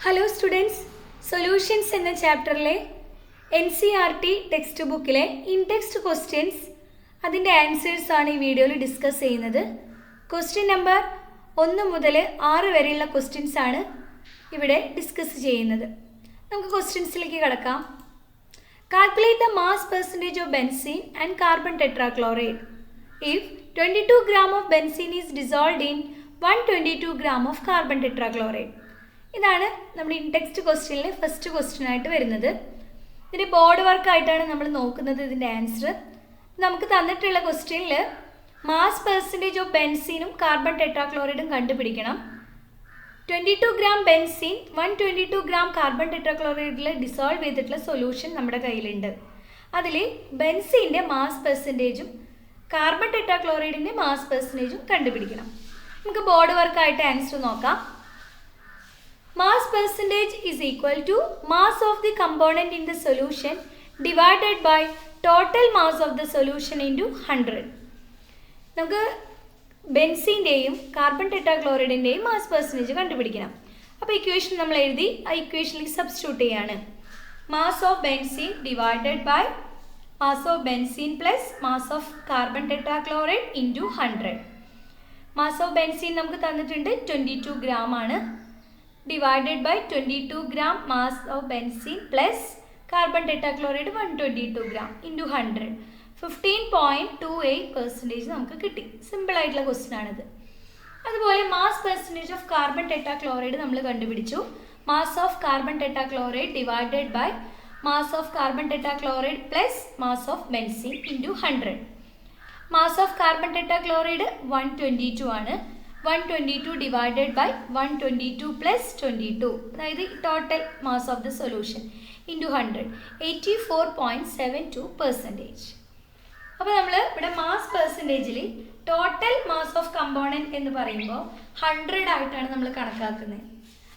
Hello students, solutions എന്ന ചാപ്റ്ററിലെ NCERT text ബുക്കിലെ indexed questions അതിൻ്റെ ആൻസേഴ്സ് ആണ് ഈ വീഡിയോയിൽ ഡിസ്കസ് ചെയ്യുന്നത്. ക്വസ്റ്റ്യൻ നമ്പർ 1 മുതൽ 6 വരെയുള്ള ക്വസ്റ്റ്യൻസ് ആണ് ഇവിടെ ഡിസ്കസ് ചെയ്യുന്നത്. നമുക്ക് ക്വസ്റ്റ്യൻസിലേക്ക് കടക്കാം. Calculate the mass percentage of benzene and carbon tetrachloride if 22 gram of benzene is dissolved in 122 gram of carbon tetrachloride. ഇതാണ് നമ്മുടെ ഇൻടെക്സ്റ്റ് ക്വസ്റ്റ്യനിലെ ഫസ്റ്റ് ക്വസ്റ്റ്യൻ ആയിട്ട് വരുന്നത്. ഇതിൻ്റെ ബോർഡ് വർക്കായിട്ടാണ് നമ്മൾ നോക്കുന്നത് ഇതിൻ്റെ ആൻസർ. നമുക്ക് തന്നിട്ടുള്ള ക്വസ്റ്റ്യനിൽ മാസ് പെർസെൻറ്റേജ് ഓഫ് ബെൻസീനും കാർബൺ ടെട്രാക്ലോറൈഡും കണ്ടുപിടിക്കണം. 22 gram ബെൻസീൻ 122 gram കാർബൺ ടെട്രാക്ലോറൈഡിൽ ഡിസോൾവ് ചെയ്തിട്ടുള്ള സൊല്യൂഷൻ നമ്മുടെ കയ്യിലുണ്ട്. അതിൽ ബെൻസീൻ്റെ മാസ് പെർസെൻറ്റേജും കാർബൺ ടെട്രാക്ലോറൈഡിൻ്റെ മാസ് പെർസെൻറ്റേജും കണ്ടുപിടിക്കണം. നമുക്ക് ബോർഡ് വർക്കായിട്ട് ആൻസർ നോക്കാം. Mass percentage is equal to mass of the component in the solution divided by total mass of the solution into 100. നമുക്ക് ബെൻസീൻ്റെയും കാർബൺ ടെട്രാക്ലോറൈഡിൻ്റെയും മാസ് പെർസെൻറ്റേജ് കണ്ടുപിടിക്കണം. അപ്പോൾ ഇക്വേഷൻ നമ്മൾ എഴുതി ആ ഇക്വേഷനിലേക്ക് സബ്സ്റ്റിറ്റ്യൂട്ട് ചെയ്യാണ്. Mass of benzene divided by mass of benzene plus mass of carbon tetrachloride into 100. Mass of benzene നമുക്ക് തന്നിട്ടുണ്ട് 22 gram ആണ്. divided by 22 gram mass of benzene plus carbon tetrachloride 122 gram into 100. 15.28% നമുക്ക് കിട്ടി. സിമ്പിൾ ആയിട്ടുള്ള question ആണിത്. അതുപോലെ mass percentage of carbon tetrachloride നമ്മൾ കണ്ടുപിടിച്ചു. Mass of carbon tetrachloride divided by mass of carbon tetrachloride plus mass of benzene into 100. Mass of carbon tetrachloride 122 ആണ്. 122 divided by 122 plus 22, അതായത് total mass of the solution into 100, 84.72%. അപ്പോൾ നമ്മൾ ഇവിടെ mass പെർസെൻറ്റേജിൽ total mass of component എന്ന് പറയുമ്പോൾ 100 ആയിട്ടാണ് നമ്മൾ കണക്കാക്കുന്നത്.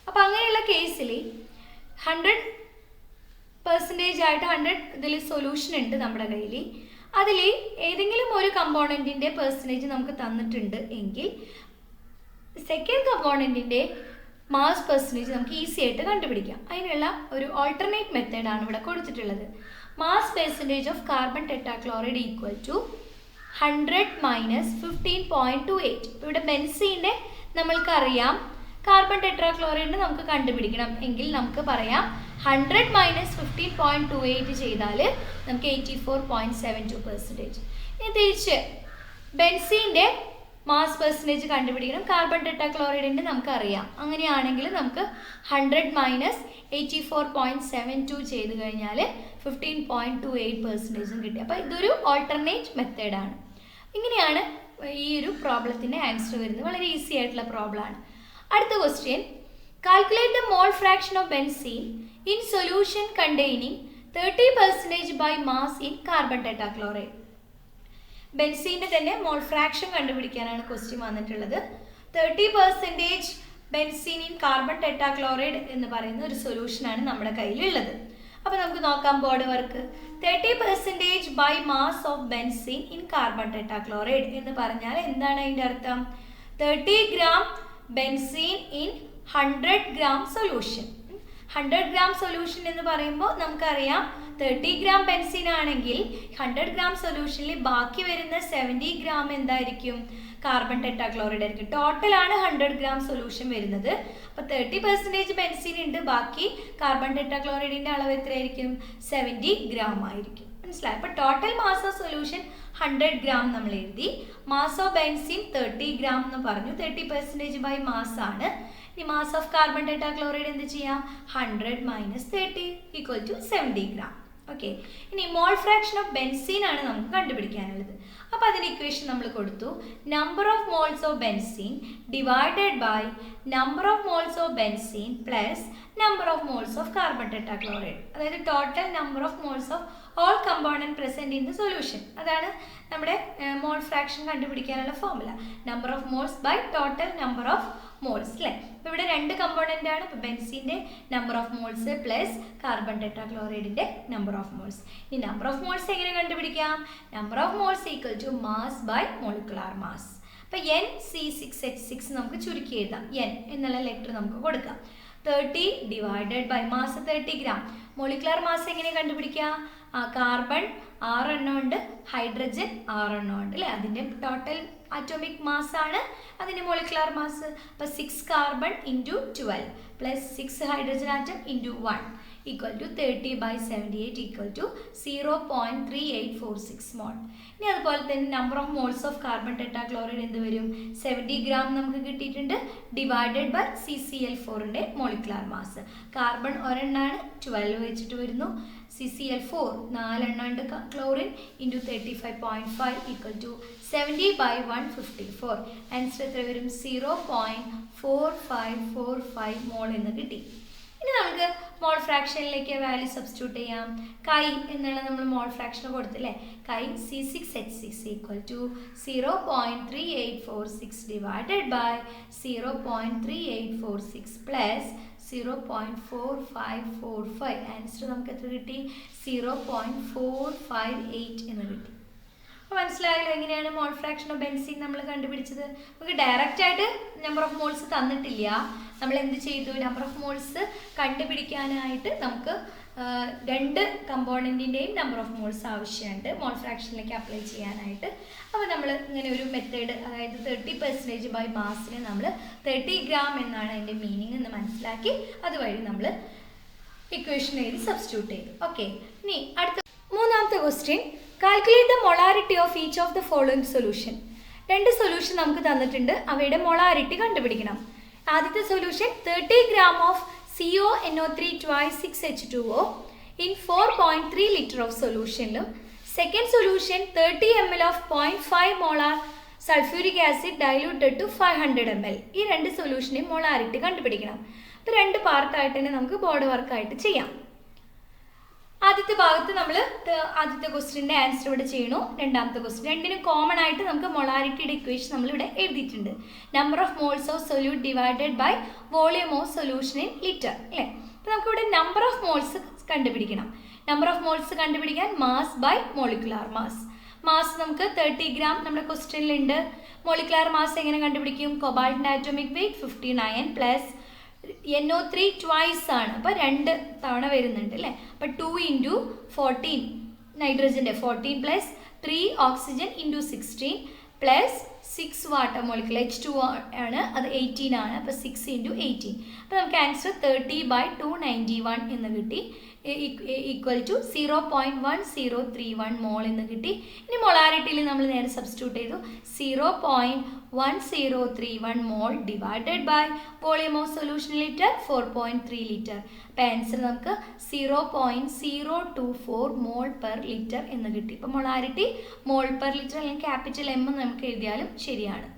അപ്പോൾ അങ്ങനെയുള്ള കേസിൽ 100% ആയിട്ട് 100 ഇതിൽ സൊല്യൂഷൻ ഉണ്ട് നമ്മുടെ കയ്യിൽ. അതിൽ ഏതെങ്കിലും ഒരു കമ്പോണൻറ്റിൻ്റെ പെർസെൻറ്റേജ് നമുക്ക് തന്നിട്ടുണ്ട് എങ്കിൽ സെക്കൻഡ് കമ്പോണൻറ്റിൻ്റെ മാസ് പെർസെൻറ്റേജ് നമുക്ക് ഈസി ആയിട്ട് കണ്ടുപിടിക്കാം. അതിനുള്ള ഒരു ഓൾട്ടർനേറ്റ് മെത്തേഡാണ് ഇവിടെ കൊടുത്തിട്ടുള്ളത്. Mass percentage of carbon tetrachloride equal to 100 minus 15.28. ഇവിടെ ബെൻസീൻ്റെ നമ്മൾക്കറിയാം, കാർബൺ ടെട്രാക്ലോറൈഡിന് നമുക്ക് കണ്ടുപിടിക്കണം എങ്കിൽ നമുക്ക് പറയാം 100 മൈനസ് 15.28 ചെയ്താൽ നമുക്ക് 84.72%. ഇനി തിരിച്ച് ബെൻസീൻ്റെ മാസ് പെർസെൻറ്റേജ് കണ്ടുപിടിക്കണം, കാർബൺ ടെട്രാക്ലോറൈഡിൻ്റെ നമുക്കറിയാം. അങ്ങനെയാണെങ്കിൽ നമുക്ക് 100 മൈനസ് 84.72 ചെയ്ത് കഴിഞ്ഞാൽ 15.28% കിട്ടി. അപ്പോൾ ഇതൊരു ഓൾട്ടർനേറ്റ് മെത്തേഡാണ്. ഇങ്ങനെയാണ് ഈ ഒരു പ്രോബ്ലത്തിൻ്റെ ആൻസർ വരുന്നത്. വളരെ ഈസി ആയിട്ടുള്ള പ്രോബ്ലമാണ്. അടുത്ത question, calculate the mole fraction of benzene in solution containing 30% by mass in carbon tetrachloride. ബെൻസീൻ്റെ തന്നെ മോൾ ഫ്രാക്ഷൻ കണ്ടുപിടിക്കാനാണ് ക്വസ്റ്റ്യൻ വന്നിട്ടുള്ളത്. 30% ബെൻസീൻ ഇൻ കാർബൺ ടെട്രാക്ലോറൈഡ് എന്ന് പറയുന്ന ഒരു സൊല്യൂഷനാണ് നമ്മുടെ കയ്യിലുള്ളത്. അപ്പോൾ നമുക്ക് നോക്കാം board work. 30% by mass of benzene in carbon tetrachloride എന്ന് പറഞ്ഞാൽ എന്താണ് അതിൻ്റെ അർത്ഥം? 30 gram benzene in 100 gram solution. 100 gram solution എന്ന് പറയുമ്പോൾ നമുക്കറിയാം 30 gram ബെൻസീൻ ആണെങ്കിൽ 100 gram സൊല്യൂഷനിൽ ബാക്കി വരുന്ന 70 gram എന്തായിരിക്കും? കാർബൺ ടെട്രാക്ലോറൈഡ് ആയിരിക്കും. ടോട്ടലാണ് 100 gram സൊല്യൂഷൻ വരുന്നത്. അപ്പോൾ 30% ബെൻസീൻ ഉണ്ട്, ബാക്കി കാർബൺ ടെട്രാക്ലോറൈഡിൻ്റെ അളവ് എത്രയായിരിക്കും? 70 gram ആയിരിക്കും. മനസ്സിലായി? അപ്പോൾ total mass of solution 100 gram നമ്മൾ എഴുതി. മാസ് ഓഫ് ബെൻസീൻ 30 gram എന്ന് പറഞ്ഞു. 30% ബൈ മാസ് ആണ്. ഇനി മാസ് ഓഫ് കാർബൺ ടെട്രാക്ലോറൈഡ് എന്ത് ചെയ്യാം? 100 minus 30 equal to 70 gram. Okay, ഇനി മോൾ ഫ്രാക്ഷൻ ഓഫ് ബെൻസീൻ ആണ് നമുക്ക് കണ്ടുപിടിക്കാനുള്ളത്. അപ്പോൾ അതിൻ്റെ ഇക്വേഷൻ നമ്മൾ കൊടുത്തു. Number of moles of benzene divided by number of moles of benzene plus number of moles of carbon tetrachloride, അതായത് total number of moles of all component present in the solution. അതാണ് നമ്മുടെ mole fraction കണ്ടുപിടിക്കാനുള്ള formula. Number of moles by total number of moles അല്ലേ. അപ്പോൾ ഇവിടെ 2 component ആണ്. ഇപ്പോൾ ബെൻസീൻ്റെ number of moles plus carbon ടെട്രാക്ലോറൈഡിൻ്റെ നമ്പർ ഓഫ് മോൾസ്. ഈ നമ്പർ ഓഫ് മോൾസ് എങ്ങനെ കണ്ടുപിടിക്കാം? Number of moles equal to mass by molecular mass. അപ്പോൾ NC6H6 നമുക്ക് ചുരുക്കി എഴുതാം. N എന്നുള്ള ലെറ്റർ നമുക്ക് കൊടുക്കാം. 30 divided by mass 30 gram. Molecular mass എങ്ങനെ കണ്ടുപിടിക്കുക? കാർബൺ 6 എണ്ണം ഉണ്ട്, ഹൈഡ്രജൻ 6 എണ്ണം ഉണ്ട് അല്ലേ? അതിൻ്റെ ടോട്ടൽ അറ്റോമിക് മാസ് ആണ് അതിൻ്റെ മോളിക്കുലർ മാസ്. അപ്പോൾ 6 carbon into 12 plus 6 hydrogen atom into 1 equal to 30 by 78 equal to 0.3846 mol. ഇനി അതുപോലെ തന്നെ number of moles of carbon tetrachloride എന്ത് വരും? 70 ഗ്രാം നമുക്ക് കിട്ടിയിട്ടുണ്ട്, ഡിവൈഡഡ് ബൈ CCl4ൻ്റെ മോളിക്കുലർ മാസ്. കാർബൺ ഒരെണ്ണാണ്, 12 വെച്ചിട്ട് വരുന്നു. CCl4 4 എണ്ണമുണ്ട് chlorine into 35.5 equal to 70 by 154. Answer എത്ര വരും? 0.4545 മോൾ എന്ന് കിട്ടി. ഇനി നമുക്ക് മോൾ ഫ്രാക്ഷനിലേക്ക് വാല്യൂ സബ്സ്റ്റിറ്റ്യൂട്ട് ചെയ്യാം. കൈ എന്നുള്ള നമ്മൾ മോൾ ഫ്രാക്ഷൻ കൊടുത്തില്ലേ? കൈ C6H6 equal to 0.3846 divided by 0.3846 plus 0.4545. Answer നമുക്ക് എത്ര കിട്ടി? 0.458 എന്ന് കിട്ടി. അപ്പോൾ മനസ്സിലായല്ലോ എങ്ങനെയാണ് മോൾ ഫ്രാക്ഷൻ ഓഫ് ബെൻസീൻ നമ്മൾ കണ്ടുപിടിച്ചത്? നമുക്ക് ഡയറക്റ്റ് ആയിട്ട് നമ്പർ ഓഫ് മോൾസ് തന്നിട്ടില്ല. നമ്മൾ എന്ത് ചെയ്തു? നമ്പർ ഓഫ് മോൾസ് കണ്ടുപിടിക്കാനായിട്ട് നമുക്ക് രണ്ട് കമ്പോണൻറ്റിൻ്റെയും നമ്പർ ഓഫ് മോൾസ് ആവശ്യമുണ്ട് മോൾ ഫ്രാക്ഷനിലേക്ക് അപ്ലൈ ചെയ്യാനായിട്ട്. അപ്പോൾ നമ്മൾ ഇങ്ങനെ ഒരു മെത്തേഡ്, അതായത് 30% ബൈ മാസിനെ നമ്മൾ 30 ഗ്രാം എന്നാണ് അതിൻ്റെ മീനിങ് എന്ന് മനസ്സിലാക്കി അതുവഴി നമ്മൾ ഇക്വേഷൻ എഴുതി സബ്സ്റ്റിറ്റ്യൂട്ട് ചെയ്തു. ഓക്കെ, ഇനി അടുത്ത മൂന്നാമത്തെ question, calculate the molarity of each of the following solution. രണ്ട് സൊല്യൂഷൻ നമുക്ക് തന്നിട്ടുണ്ട്, അവയുടെ മൊളാരിറ്റി കണ്ടുപിടിക്കണം. ആദ്യത്തെ solution 30 gram of CONO3 twice 6H2O in 4.3 litre of സൊല്യൂഷനിലും second solution 30 ml of 0.5 molar sulphuric acid diluted to 500 ml. ഈ രണ്ട് സൊല്യൂഷനെയും molarity കണ്ടുപിടിക്കണം. അപ്പോൾ രണ്ട് പാർട്ടായിട്ട് തന്നെ നമുക്ക് ബോർഡ് വർക്കായിട്ട് ചെയ്യാം. ആദ്യത്തെ ഭാഗത്ത് നമ്മൾ ആദ്യത്തെ ക്വസ്റ്റിൻ്റെ ആൻസർ ഇവിടെ ചെയ്യണു. രണ്ടാമത്തെ ക്വസ്റ്റ്യൻ രണ്ടിനും കോമൺ ആയിട്ട് നമുക്ക് മൊളാരിറ്റിയുടെ ഇക്വേഷൻ നമ്മളിവിടെ എഴുതിയിട്ടുണ്ട്. Number of moles of solute divided by volume of solution in litre അല്ലേ? അപ്പോൾ നമുക്കിവിടെ നമ്പർ ഓഫ് മോൾസ് കണ്ടുപിടിക്കണം. നമ്പർ ഓഫ് മോൾസ് കണ്ടുപിടിക്കാൻ mass by molecular mass. Mass നമുക്ക് 30 ഗ്രാം നമ്മുടെ ക്വസ്റ്റ്യനിലുണ്ട്. മോളിക്കുലാർ മാസ് എങ്ങനെ കണ്ടുപിടിക്കും? കൊബാൾട്ടിൻ്റെ atomic weight 59 plus NO3 twice ആണ്, അപ്പോൾ 2 തവണ വരുന്നുണ്ട് അല്ലേ? അപ്പോൾ 2 ഇൻറ്റു 14 നൈട്രജൻ്റെ 14 plus 3 oxygen into 16 plus 6 water molecular H2 ആണ്, അത് 18 ആണ്. അപ്പോൾ 6 ഇൻറ്റു 18. അപ്പോൾ നമുക്ക് ആൻസർ 30 by 291 എന്ന് കിട്ടി, ഈക്വൽ ടു 0.1031 മോൾ എന്ന് കിട്ടി. ഇനി മൊളാരിറ്റിയിൽ നമ്മൾ നേരെ സബ്സ്റ്റിറ്റ്യൂട്ട് ചെയ്തു. 0.1031 mole divided by volume of solution litre 4.3 litre. അപ്പോൾ ആൻസർ നമുക്ക് 0.024 മോൾ പെർ ലിറ്റർ എന്ന് കിട്ടി. ഇപ്പോൾ മൊളാരിറ്റി മോൾ പെർ ലിറ്റർ അല്ലെങ്കിൽ ക്യാപിറ്റൽ M നമുക്ക് എഴുതിയാലും ശരിയാണ്.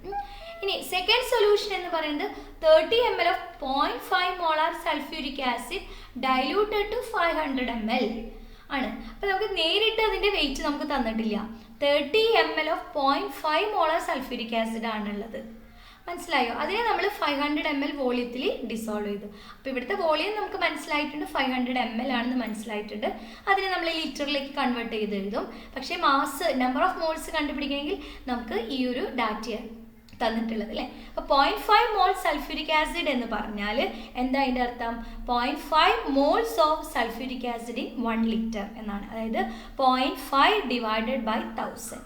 ഇനി സെക്കൻഡ് സൊല്യൂഷൻ എന്ന് പറയുന്നത് 30 ml of 0.5 molar sulphuric acid diluted to 500 ml ആണ്. അപ്പോൾ നമുക്ക് നേരിട്ട് അതിൻ്റെ വെയിറ്റ് നമുക്ക് തന്നിട്ടില്ല. 30 ml of 0.5 molar sulphuric acid ആണുള്ളത്. മനസ്സിലായോ? അതിനെ നമ്മൾ 500 ml വോളിയത്തിൽ ഡിസോൾവ് ചെയ്തു. അപ്പോൾ ഇവിടുത്തെ വോളിയം നമുക്ക് മനസ്സിലായിട്ടുണ്ട്, 500 ml ആണെന്ന് മനസ്സിലായിട്ടുണ്ട്. അതിനെ നമ്മൾ ലിറ്ററിലേക്ക് കൺവേർട്ട് ചെയ്ത് എഴുതും. പക്ഷേ മാസ് നമ്പർ ഓഫ് മോൾസ് കണ്ടുപിടിക്കണമെങ്കിൽ നമുക്ക് ഈ ഒരു ഡാറ്റ തന്നിട്ടുള്ളത് അല്ലേ? അപ്പോൾ 0.5 മോൾ സൾഫ്യൂരിക് ആസിഡ് എന്ന് പറഞ്ഞാൽ എന്താ അതിൻ്റെ അർത്ഥം? 0.5 moles of sulphuric acid in 1 litre എന്നാണ്. അതായത് 0.5 divided by 1000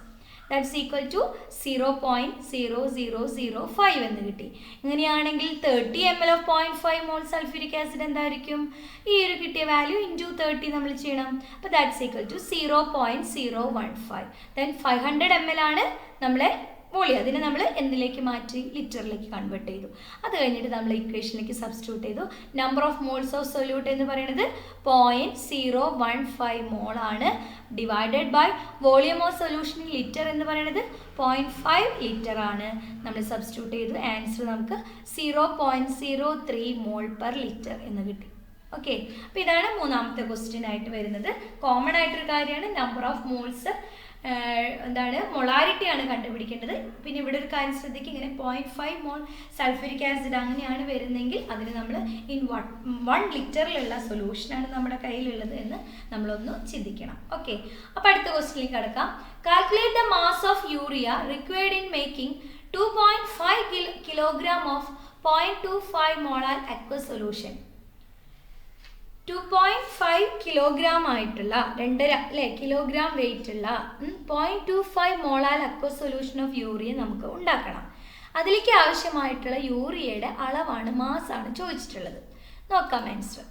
that's equal to 0.0005 എന്ന് കിട്ടി. ഇങ്ങനെയാണെങ്കിൽ 30 ml of 0.5 mole sulphuric acid എന്തായിരിക്കും? ഈ ഒരു കിട്ടിയ വാല്യൂ ഇൻറ്റു 30 നമ്മൾ ചെയ്യണം. അപ്പോൾ that's equal to 0.015. Then 500 ml ആണ് നമ്മളെ വോളിയം, അതിനെ നമ്മൾ എന്തിലേക്ക് മാറ്റി? ലിറ്ററിലേക്ക് കൺവേർട്ട് ചെയ്തു. അത് കഴിഞ്ഞിട്ട് നമ്മൾ ഇക്വേഷനിലേക്ക് സബ്സ്റ്റിറ്റ്യൂട്ട് ചെയ്തു. Number of moles of solute എന്ന് പറയുന്നത് 0.015 മോൾ ആണ്, divided by volume of solution litre എന്ന് പറയുന്നത് 0.5 ലിറ്റർ ആണ്. നമ്മൾ സബ്സ്റ്റിറ്റ്യൂട്ട് ചെയ്തു. ആൻസർ നമുക്ക് 0.03 മോൾ പെർ ലിറ്റർ എന്ന് കിട്ടി. ഓക്കെ, അപ്പോൾ ഇതാണ് മൂന്നാമത്തെ ക്വസ്റ്റ്യൻ ആയിട്ട് വരുന്നത്. കോമൺ ആയിട്ടൊരു കാര്യമാണ് നമ്പർ ഓഫ് മോൾസ് എന്താണ് മൊളാരിറ്റിയാണ് കണ്ടുപിടിക്കേണ്ടത്. പിന്നെ ഇവിടെ ഒരു കാര്യം ശ്രദ്ധിക്കുക, ഇങ്ങനെ 0.5 മോൾ സൾഫ്യൂരിക് ആസിഡ് അങ്ങനെയാണ് വരുന്നതെങ്കിൽ അതിന് നമ്മൾ ഇൻ 1 ലിറ്ററിലുള്ള സൊല്യൂഷനാണ് നമ്മുടെ കയ്യിലുള്ളത് എന്ന് നമ്മളൊന്ന് ചിന്തിക്കണം. ഓക്കെ, അപ്പോൾ അടുത്ത ക്വസ്റ്റ്യനിലേക്ക് കടക്കാം. Calculate the mass of urea required in making 2.5 kilogram of 0.25 molar aqueous solution. 2.5 kilogram ആയിട്ടുള്ള 2.5 അല്ലേ കിലോഗ്രാം വെയിറ്റ് ഉള്ള 0.25 molar aqua solution of urea നമുക്ക് ഉണ്ടാക്കണം. അതിലേക്ക് ആവശ്യമായിട്ടുള്ള യൂറിയയുടെ അളവാണ്, മാസാണ് ചോദിച്ചിട്ടുള്ളത്. നോക്കാം answer.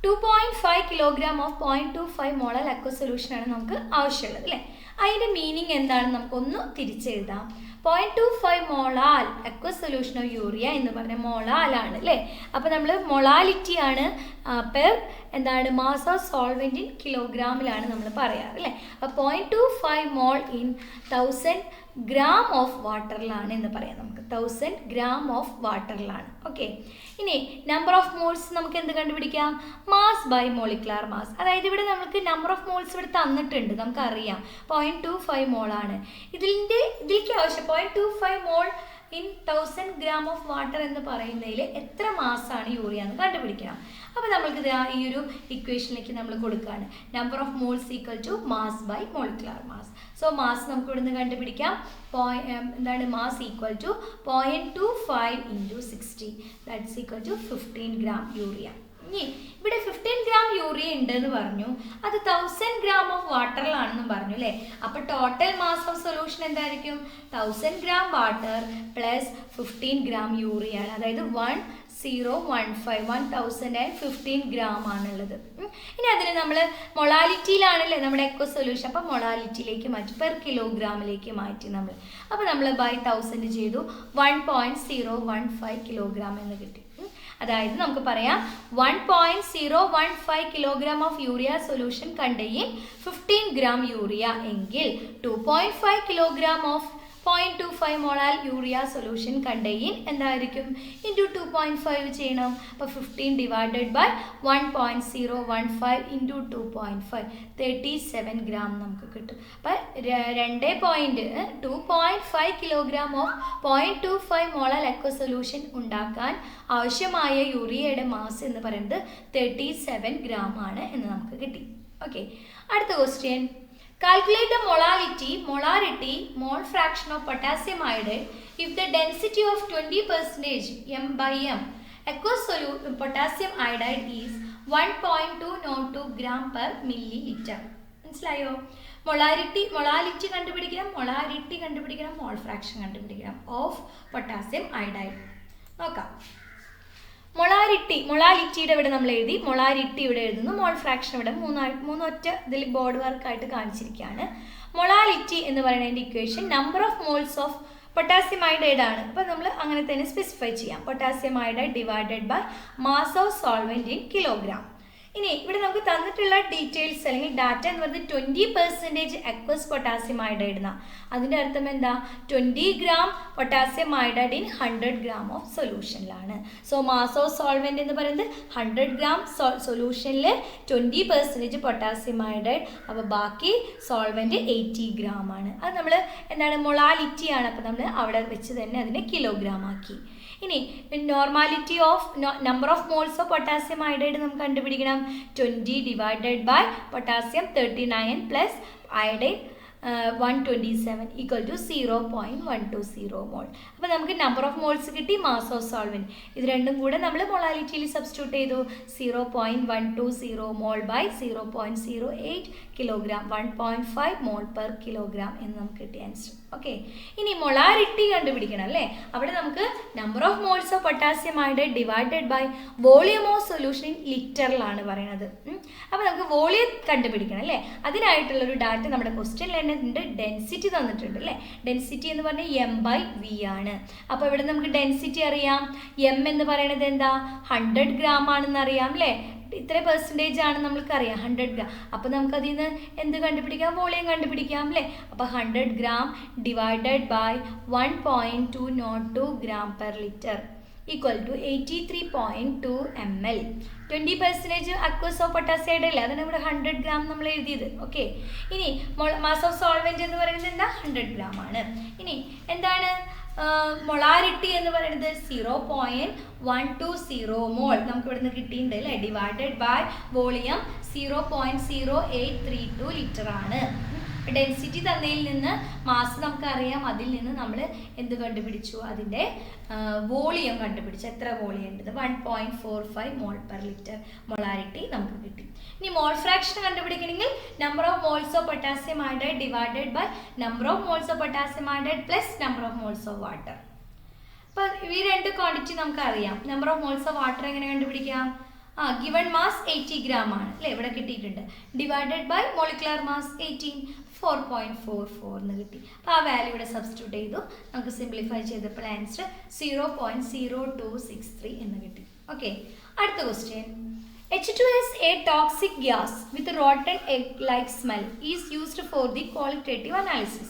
2.5 kilogram of 0.25 molar aqua solution ആണ് നമുക്ക് ആവശ്യമുള്ളത് അല്ലേ. അതിൻ്റെ മീനിങ് എന്താണെന്ന് നമുക്കൊന്ന് തിരിച്ചെഴുതാം. 0.25 molal aqua solution of urea എന്ന് പറഞ്ഞാൽ മോളാലാണ് അല്ലേ. അപ്പോൾ നമ്മൾ മൊളാലിറ്റി ആണ് പെർ എന്താണ് മാസ് ഓഫ് സോൾവെൻറ്റ് ഇൻ കിലോഗ്രാമിലാണ് നമ്മൾ പറയാറ് അല്ലേ. അപ്പോൾ 0.25 മോൾ ഇൻ 1000 ഗ്രാം ഓഫ് വാട്ടറിലാണ് എന്ന് പറയാം നമുക്ക്. 1000 ഗ്രാം ഓഫ് വാട്ടറിലാണ്. ഓക്കെ. ഇനി നമ്പർ ഓഫ് മോൾസ് നമുക്ക് എന്ത് കണ്ടുപിടിക്കാം? Mass by molecular mass. അതായത് ഇവിടെ നമുക്ക് നമ്പർ ഓഫ് മോൾസ് ഇവിടെ തന്നിട്ടുണ്ട്, നമുക്കറിയാം 0.25 മോളാണ്. ഇതിലേക്ക് ആവശ്യം 0.25 mole in 1000 gram of water എന്ന് പറയുന്നതിൽ എത്ര മാസാണ് യൂറിയ എന്ന് കണ്ടുപിടിക്കണം. അപ്പോൾ നമ്മൾക്ക് ഈ ഒരു ഇക്വേഷനിലേക്ക് നമ്മൾ കൊടുക്കുകയാണ്. Number of moles equal to mass by molecular mass. So mass നമുക്ക് ഇവിടെ നിന്ന് കണ്ടുപിടിക്കാം. എന്താണ് mass equal to 0.25 into 60 that's equal to 15 gram urea. ഇനി ഇവിടെ 15 ഗ്രാം യൂറിയ ഉണ്ടെന്ന് പറഞ്ഞു, അത് 1000 ഗ്രാം ഓഫ് വാട്ടറിലാണെന്നും പറഞ്ഞു അല്ലേ. അപ്പോൾ ടോട്ടൽ മാസ് ഓഫ് സൊല്യൂഷൻ എന്തായിരിക്കും? 1000 gram water plus 15 gram urea ആണ്. അതായത് 1015 ഗ്രാം ആണുള്ളത്. ഇനി അതിന് നമ്മൾ മൊളാലിറ്റിയിലാണല്ലേ നമ്മുടെ എക്കോ സൊല്യൂഷൻ, അപ്പോൾ മൊളാലിറ്റിയിലേക്ക് മാറ്റി പെർ കിലോഗ്രാമിലേക്ക് മാറ്റി നമ്മൾ. അപ്പോൾ നമ്മൾ ബൈ 1000 ചെയ്തു 1.015 കിലോഗ്രാം എന്ന് കിട്ടി. അതായത് നമുക്ക് പറയാം 1.015 kilogram of urea solution contain 15 gram urea എങ്കിൽ 2.5 kilogram of 0.25 molar urea solution contain എന്തായിരിക്കും? ഇൻറ്റു 2.5 ചെയ്യണം. അപ്പോൾ 15 ഡിവൈഡഡ് ബൈ 1.015 ഇൻറ്റു 2.5 37 ഗ്രാം നമുക്ക് കിട്ടും. അപ്പോൾ 2.5 kilogram of 0.25 molar aqua solution ഉണ്ടാക്കാൻ ആവശ്യമായ യൂറിയയുടെ മാസ് എന്ന് പറയുന്നത് 37 ഗ്രാം ആണ് എന്ന് നമുക്ക് കിട്ടി. ഓക്കെ. അടുത്ത question. Calculate the molarity, mole fraction of potassium iodide if the density of 20% m by m aqueous potassium iodide is 1.202 gram per milliliter. മനസ്സിലായോ? മൊളാലിറ്റി കണ്ടുപിടിക്കണം, മോൾ ഫ്രാക്ഷൻ കണ്ടുപിടിക്കണം ഓഫ് പൊട്ടാസ്യം അയോഡൈഡ്. നോക്കാം. മൊളാലിറ്റിയുടെ ഇവിടെ നമ്മൾ എഴുതി, മൊളാലിറ്റി ഇവിടെ എഴുതുന്നു, മോൾ ഫ്രാക്ഷൻ ഇവിടെ മൂന്നൊറ്റ ഇതിൽ ബോർഡ് വർക്കായിട്ട് കാണിച്ചിരിക്കുകയാണ്. മൊളാലിറ്റി എന്ന് പറയുന്നതിൻ്റെ equation number of moles of potassium iodide ആണ്. അപ്പോൾ നമ്മൾ അങ്ങനെ തന്നെ സ്പെസിഫൈ ചെയ്യാം. Potassium iodide divided by mass of solvent in kilogram. ഇനി ഇവിടെ നമുക്ക് തന്നിട്ടുള്ള ഡീറ്റെയിൽസ് അല്ലെങ്കിൽ ഡാറ്റ എന്ന് പറയുന്നത് 20% അക്വസ് പൊട്ടാസ്യം അയോഡൈഡ് എന്നാണ്. അതിൻ്റെ അർത്ഥം എന്താ? 20 gram potassium iodide in 100 gram of സൊല്യൂഷനിലാണ്. സോ മാസ് ഓഫ് സോൾവെൻറ്റ് എന്ന് പറയുന്നത് 100 ഗ്രാം സൊല്യൂഷനിൽ 20% പൊട്ടാസ്യം അയോഡൈഡ്, അപ്പോൾ ബാക്കി സോൾവെൻറ്റ് 80 ഗ്രാം ആണ്. അത് നമ്മൾ എന്താണ് മൊളാലിറ്റി ആണ്. അപ്പോൾ നമ്മൾ അവിടെ വെച്ച് തന്നെ അതിനെ കിലോഗ്രാം ആക്കി. ഇനി normality of number of moles of potassium iodide നമുക്ക് കണ്ടുപിടിക്കണം. 20 divided by potassium 39 plus iodide 127 equal to 0.120 mole. അപ്പോൾ നമുക്ക് നമ്പർ ഓഫ് മോൾസ് കിട്ടി, മാസ് ഓഫ് സോൾവെൻറ്റ്. ഇത് രണ്ടും കൂടെ നമ്മൾ മൊളാലിറ്റിയിൽ സബ്സ്റ്റിറ്റ്യൂട്ട് ചെയ്തു. 0.120 mole by 0.08 kilogram 1.5 mole per kilogram എന്ന് നമുക്ക് കിട്ടിയ ആൻസർ. ഓക്കെ. ഇനി മൊളാലിറ്റി കണ്ടുപിടിക്കണം അല്ലേ. അവിടെ നമുക്ക് number of moles of potassium iodide divided by volume of solution in ലിറ്ററിലാണ് പറയുന്നത്. അപ്പോൾ നമുക്ക് വോളിയം കണ്ടുപിടിക്കണം അല്ലേ. അതിനായിട്ടുള്ളൊരു ഡാറ്റ നമ്മുടെ ക്വസ്റ്റ്യനിൽ തന്നെ ഉണ്ട്. ഡെൻസിറ്റി തന്നിട്ടുണ്ട് അല്ലേ. ഡെൻസിറ്റി എന്ന് പറഞ്ഞാൽ m/v ആണ്. അപ്പോൾ ഇവിടെ നമുക്ക് ഡെൻസിറ്റി അറിയാം. m എന്ന് പറയുന്നത് എന്താ? 100 ഗ്രാം ആണെന്ന് അറിയാം അല്ലേ. ഇത്ര പെർസെൻറ്റേജ് ആണ് നമ്മൾക്കറിയാം 100 ഗ്രാം. അപ്പോൾ നമുക്കതിൽ നിന്ന് എന്ത് കണ്ടുപിടിക്കാം? വോളിയം കണ്ടുപിടിക്കാം അല്ലേ. അപ്പോൾ 100 gram divided by 1.202 gram per litre equal to 83.2 ml. 20% aqueous of potassium അല്ലേ, അതാണ് ഇവിടെ 100 ഗ്രാം നമ്മൾ എഴുതിയത്. ഓക്കെ. ഇനി മാസ് ഓഫ് സോൾവെൻറ്റ് എന്ന് പറയുന്നത് എന്താ? 100 ഗ്രാം ആണ്. ഇനി എന്താണ് മൊളാരിറ്റി എന്ന് പറയുന്നത്? 0.120 മോൾ നമുക്ക് ഇവിടെ നിന്ന് കിട്ടിയിട്ടുണ്ട് അല്ലേ. ഡിവൈഡഡ് ബൈ വോളിയം 0.0832 ലിറ്റർ ആണ്. ഡെൻസിറ്റി തന്നതിൽ നിന്ന് മാസ് നമുക്കറിയാം, അതിൽ നിന്ന് നമ്മൾ എന്ത് കണ്ടുപിടിച്ചു, അതിൻ്റെ വോളിയം കണ്ടുപിടിച്ചു. എത്ര വോളിയം ഉണ്ട്? 1.45 മോൾ പെർ ലിറ്റർ മൊളാരിറ്റി നമുക്ക് കിട്ടി. ഇനി മോൾ ഫ്രാക്ഷൻ കണ്ടുപിടിക്കണമെങ്കിൽ number of moles of potassium hydride divided by number of moles of potassium hydride plus number of moles of water. അപ്പോൾ ഈ രണ്ട് ക്വാണ്ടിറ്റി നമുക്ക് അറിയാം. Number of moles of water എങ്ങനെ കണ്ടുപിടിക്കാം? ഗിവൺ മാസ് 80 ഗ്രാം ആണ് അല്ലേ, ഇവിടെ കിട്ടിയിട്ടുണ്ട്. ഡിവൈഡഡ് ബൈ മോളിക്കുലർ മാസ് 18, 4.44 എന്ന് കിട്ടി. അപ്പോൾ ആ വാല്യൂ ഇവിടെ സബ്സ്റ്റിറ്റ്യൂട്ട് ചെയ്തു. നമുക്ക് സിംപ്ലിഫൈ ചെയ്തപ്പോൾ ആൻസർ 0.0263 എന്ന് കിട്ടി. ഓക്കെ, അടുത്ത question. H2S, a toxic gas with rotten egg-like smell, is used for the qualitative analysis.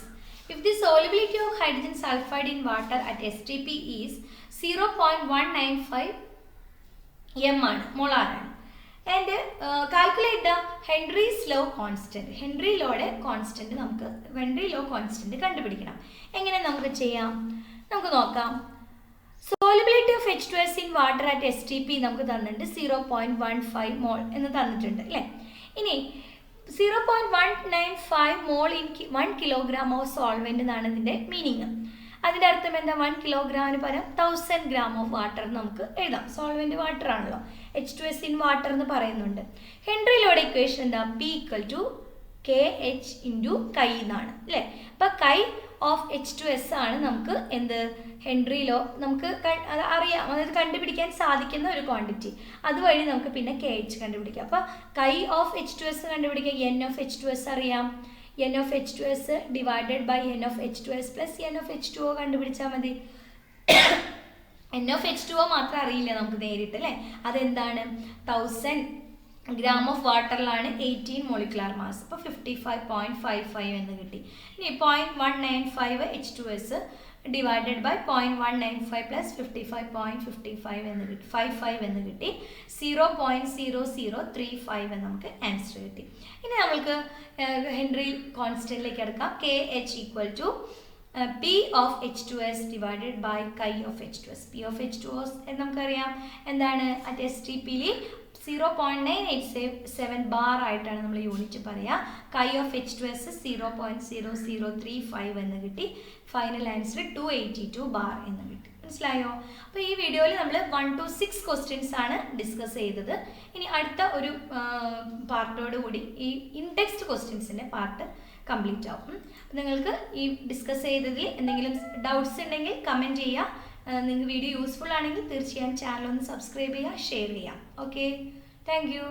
If the solubility of hydrogen sulfide in water at STP is 0.195 m ആണ്, molar ആണ്. And calculate the Henry's law constant. Henry ലോയുടെ constant നമുക്ക് Henry law constant കണ്ടുപിടിക്കണം. എങ്ങനെ നമുക്ക് ചെയ്യാം? നമുക്ക് നോക്കാം. Solubility of H2S in water at STP നമുക്ക് തന്നിട്ടുണ്ട് 0.15 മോൾ എന്ന് തന്നിട്ടുണ്ട് അല്ലേ. ഇനി 0.195 മോൾ ഇൻ 1 കിലോഗ്രാം ഓഫ് സോൾവെൻ്റ് എന്നാണ് ഇതിൻ്റെ മീനിങ്. അതിൻ്റെ അർത്ഥം എന്താ? 1 കിലോഗ്രാമിന് പകരം 1000 ഗ്രാം ഓഫ് വാട്ടർ നമുക്ക് എഴുതാം. സോൾവെൻ്റ് വാട്ടർ ആണല്ലോ, H2S ഇൻ വാട്ടർ എന്ന് പറയുന്നുണ്ട്. ഹെൻറി ലോയുടെ ഇക്വേഷൻ എന്താ? P = KH × കൈ എന്നാണ് അല്ലേ. അപ്പം കൈ ഓഫ് H2S ആണ് നമുക്ക് എന്ത്? ഹെൻറി ലോ നമുക്ക് അറിയാം, അതായത് കണ്ടുപിടിക്കാൻ സാധിക്കുന്ന ഒരു ക്വാണ്ടിറ്റി. അതുവഴി നമുക്ക് പിന്നെ KH കണ്ടുപിടിക്കാം. അപ്പോൾ കൈ ഓഫ് H2S കണ്ടുപിടിക്കാം. N ഓഫ് H2S അറിയാം. N of H2S divided by N of H2S plus N of H2O കണ്ടുപിടിച്ചാൽ മതി. N of H2O മാത്രം അറിയില്ല നമുക്ക് നേരിട്ട് അല്ലേ. അതെന്താണ്? 1000 ഗ്രാം ഓഫ് വാട്ടറിലാണ് 18 മോളിക്കുലാർ മാസ്. അപ്പോൾ 55.55 എന്ന് കിട്ടി. ഇനി 0.195 H2S ഡിവൈഡഡ് ബൈ 0.195 പ്ലസ് 55.55 എന്ന് കിട്ടി, 55 എന്ന് കിട്ടി. 0.0035 എന്ന് നമുക്ക് ആൻസർ കിട്ടി. ഇനി നമുക്ക് ഹെൻറി കോൺസ്റ്റൻറ്റിലേക്ക് എടുക്കാം. KH = P of H2S divided by chi of H2S. P of H2S നമുക്കറിയാം എന്താണ്? അറ്റ് STPയിൽ 0.987 ബാർ ആയിട്ടാണ് നമ്മൾ യൂണിറ്റ് പറയുക. കൈ ഓഫ് H2S 0.0035 എന്ന് കിട്ടി. ഫൈനൽ ആൻസർ 282 ബാർ എന്ന് കിട്ടി. മനസ്സിലായോ? അപ്പോൾ ഈ വീഡിയോയിൽ നമ്മൾ 1 to 6 ക്വസ്റ്റ്യൻസ് ആണ് ഡിസ്കസ് ചെയ്തത്. ഇനി അടുത്ത ഒരു പാർട്ടോട് കൂടി ഈ ഇൻടെക്സ്റ്റ് ക്വസ്റ്റ്യൻസിൻ്റെ പാർട്ട് കംപ്ലീറ്റ് ആവും. നിങ്ങൾക്ക് ഈ ഡിസ്കസ് ചെയ്തതിൽ എന്തെങ്കിലും ഡൗട്ട്സ് ഉണ്ടെങ്കിൽ കമൻറ്റ് ചെയ്യുക. നിങ്ങൾക്ക് വീഡിയോ യൂസ്ഫുൾ ആണെങ്കിൽ തീർച്ചയായും ചാനൽ ഒന്ന് സബ്സ്ക്രൈബ് ചെയ്യുക, ഷെയർ ചെയ്യുക. Okay, thank you.